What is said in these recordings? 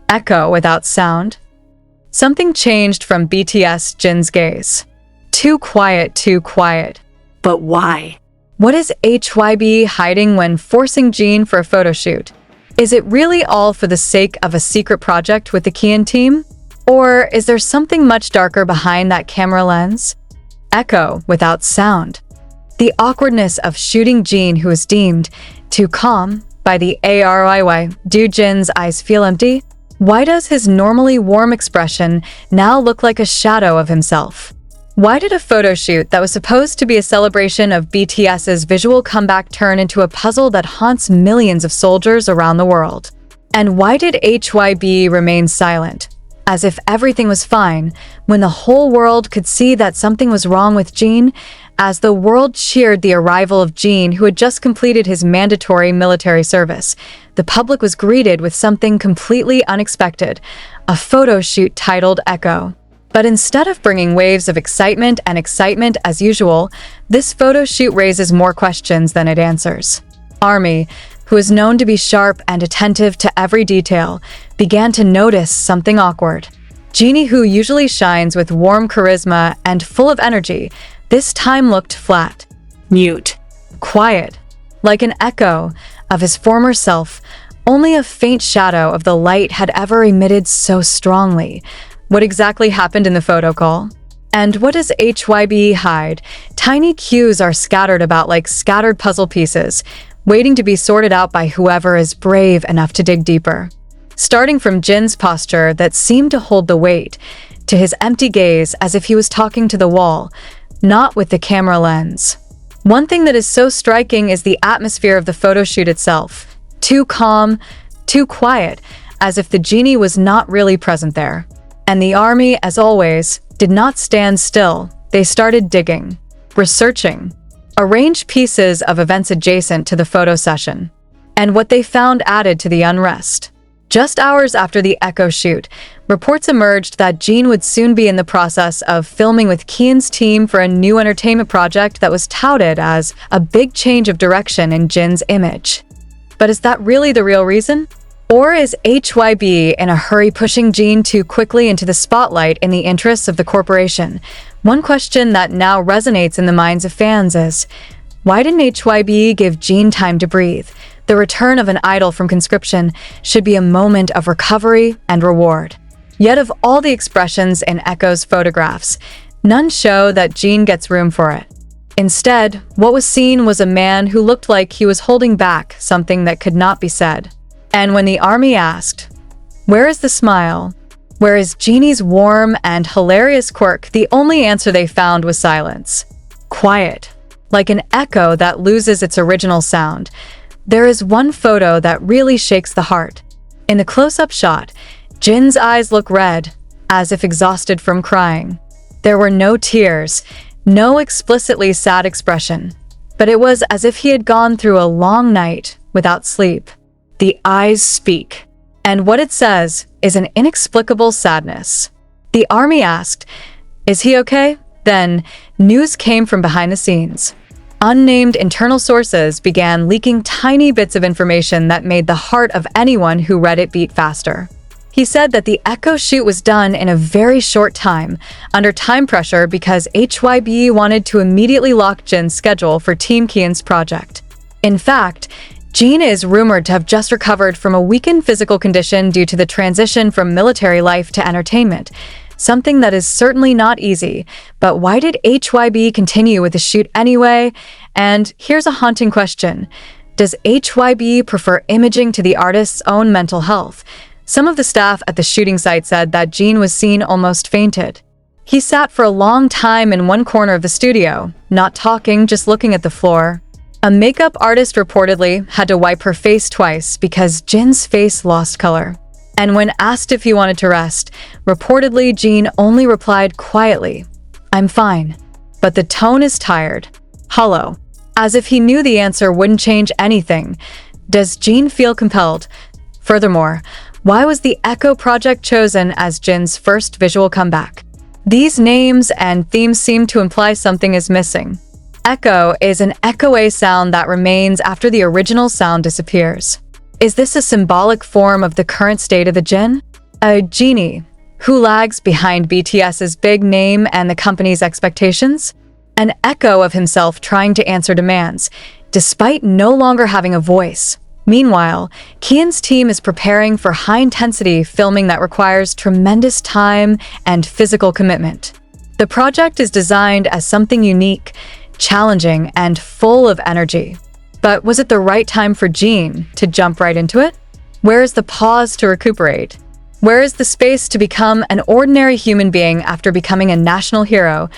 Echo without sound. Something changed from BTS Jin's gaze. Too quiet, too quiet. But why? What is HYBE hiding when forcing Jin for a photo shoot? Is it really all for the sake of a secret project with the Kian team? Or is there something much darker behind that camera lens? Echo without sound. The awkwardness of shooting Jin, who is deemed too calm by the ARYY. Do Jin's eyes feel empty? Why does his normally warm expression now look like a shadow of himself? Why did a photo shoot that was supposed to be a celebration of BTS's visual comeback turn into a puzzle that haunts millions of soldiers around the world? And why did HYBE remain silent, as if everything was fine, when the whole world could see that something was wrong with Jin? As the world cheered the arrival of Jin, who had just completed his mandatory military service, the public was greeted with something completely unexpected, a photo shoot titled Echo. But instead of bringing waves of excitement as usual, this photo shoot raises more questions than it answers. Army, who is known to be sharp and attentive to every detail, began to notice something awkward. Jin, who usually shines with warm charisma and full of energy, this time looked flat, mute, quiet, like an echo of his former self. Only a faint shadow of the light had ever emitted so strongly. What exactly happened in the photo call? And what does HYBE hide? Tiny cues are scattered about like scattered puzzle pieces, waiting to be sorted out by whoever is brave enough to dig deeper. Starting from Jin's posture that seemed to hold the weight, to his empty gaze as if he was talking to the wall, not with the camera lens. One thing that is so striking is the atmosphere of the photo shoot itself. Too calm, too quiet, as if the genie was not really present there. And the army, as always, did not stand still. They started digging, researching, arranged pieces of events adjacent to the photo session. And what they found added to the unrest. Just hours after the Echo shoot, reports emerged that Jin would soon be in the process of filming with Kian's team for a new entertainment project that was touted as a big change of direction in Jin's image. But is that really the real reason? Or is HYBE in a hurry pushing Jin too quickly into the spotlight in the interests of the corporation? One question that now resonates in the minds of fans is, why didn't HYBE give Jin time to breathe? The return of an idol from conscription should be a moment of recovery and reward. Yet of all the expressions in Echo's photographs, none show that Jin gets room for it. Instead, what was seen was a man who looked like he was holding back something that could not be said. And when the army asked, "Where is the smile? Where is Genie's warm and hilarious quirk?" the only answer they found was silence. Quiet, like an echo that loses its original sound. There is one photo that really shakes the heart. In the close-up shot, Jin's eyes look red, as if exhausted from crying. There were no tears, no explicitly sad expression, but it was as if he had gone through a long night without sleep. The eyes speak, and what it says is an inexplicable sadness. The army asked, "Is he okay?" Then, news came from behind the scenes. Unnamed internal sources began leaking tiny bits of information that made the heart of anyone who read it beat faster. He said that the Echo shoot was done in a very short time, under time pressure because HYBE wanted to immediately lock Jin's schedule for Team Kian's project. In fact, Jin is rumored to have just recovered from a weakened physical condition due to the transition from military life to entertainment, something that is certainly not easy. But why did HYBE continue with the shoot anyway? And here's a haunting question. Does HYBE prefer imaging to the artist's own mental health? Some of the staff at the shooting site said that Jin was seen almost fainted. He sat for a long time in one corner of the studio, not talking, just looking at the floor. A makeup artist reportedly had to wipe her face twice because Jin's face lost color. And when asked if he wanted to rest, reportedly Jin only replied quietly, "I'm fine." But the tone is tired, hollow, as if he knew the answer wouldn't change anything. Does Jin feel compelled? Furthermore, why was the Echo project chosen as Jin's first visual comeback? These names and themes seem to imply something is missing. Echo is an echo-a sound that remains after the original sound disappears. Is this a symbolic form of the current state of the Jin? A genie who lags behind BTS's big name and the company's expectations? An echo of himself trying to answer demands, despite no longer having a voice. Meanwhile, Kian's team is preparing for high-intensity filming that requires tremendous time and physical commitment. The project is designed as something unique, challenging, and full of energy. But was it the right time for Jin to jump right into it? Where is the pause to recuperate? Where is the space to become an ordinary human being after becoming a national hero?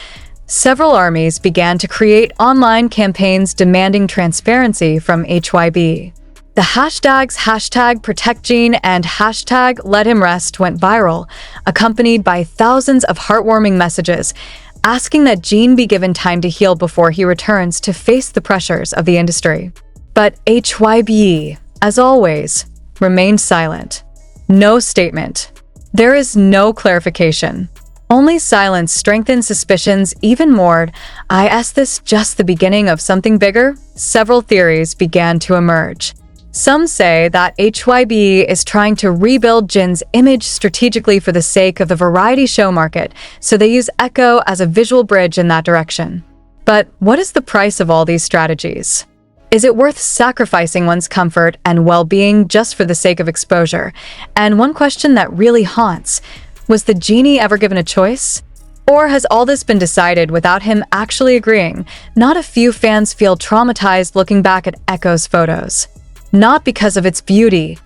Several armies began to create online campaigns demanding transparency from HYBE. The hashtags #ProtectJin and #LetHimRest went viral, accompanied by thousands of heartwarming messages asking that Jin be given time to heal before he returns to face the pressures of the industry. But HYBE, as always, remained silent. No statement. There is no clarification. Only silence strengthens suspicions even more. Is this just the beginning of something bigger? Several theories began to emerge. Some say that HYBE is trying to rebuild Jin's image strategically for the sake of the variety show market, so they use Echo as a visual bridge in that direction. But what is the price of all these strategies? Is it worth sacrificing one's comfort and well-being just for the sake of exposure? And one question that really haunts, was the genie ever given a choice? Or has all this been decided without him actually agreeing? Not a few fans feel traumatized looking back at Echo's photos. Not because of its beauty,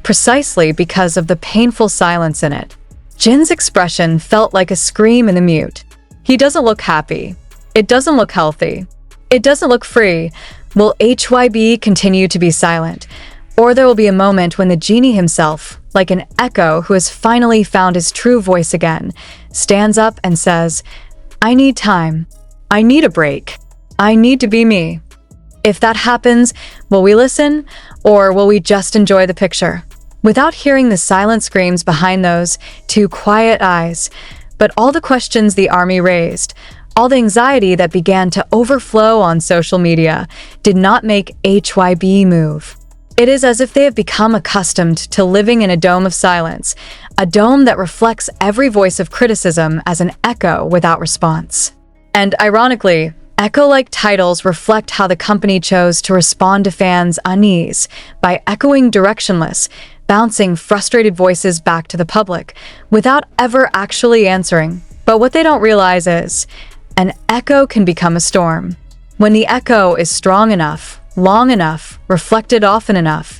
precisely because of the painful silence in it. Jin's expression felt like a scream in the mute. He doesn't look happy. It doesn't look healthy. It doesn't look free. Will HYBE continue to be silent? Or there will be a moment when the genie himself, like an echo who has finally found his true voice again, stands up and says, "I need time. I need a break. I need to be me." If that happens, will we listen, or will we just enjoy the picture? Without hearing the silent screams behind those two quiet eyes, but all the questions the army raised, all the anxiety that began to overflow on social media, did not make HYBE move. It is as if they have become accustomed to living in a dome of silence, a dome that reflects every voice of criticism as an echo without response. And ironically, echo-like titles reflect how the company chose to respond to fans' unease by echoing directionless, bouncing frustrated voices back to the public, without ever actually answering. But what they don't realize is, an echo can become a storm. When the echo is strong enough, long enough, reflected often enough,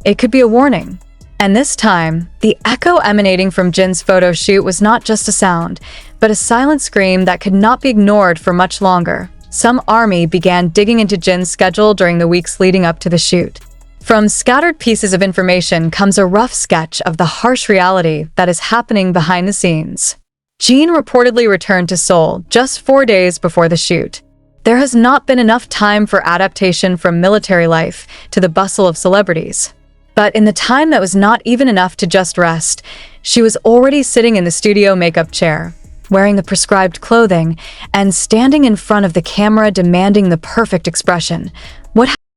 it could be a warning. And this time, the echo emanating from Jin's photo shoot was not just a sound, but a silent scream that could not be ignored for much longer. Some army began digging into Jin's schedule during the weeks leading up to the shoot. From scattered pieces of information comes a rough sketch of the harsh reality that is happening behind the scenes. Jin reportedly returned to Seoul just 4 days before the shoot. There has not been enough time for adaptation from military life to the bustle of celebrities. But in the time that was not even enough to just rest, she was already sitting in the studio makeup chair, wearing the prescribed clothing, and standing in front of the camera demanding the perfect expression. What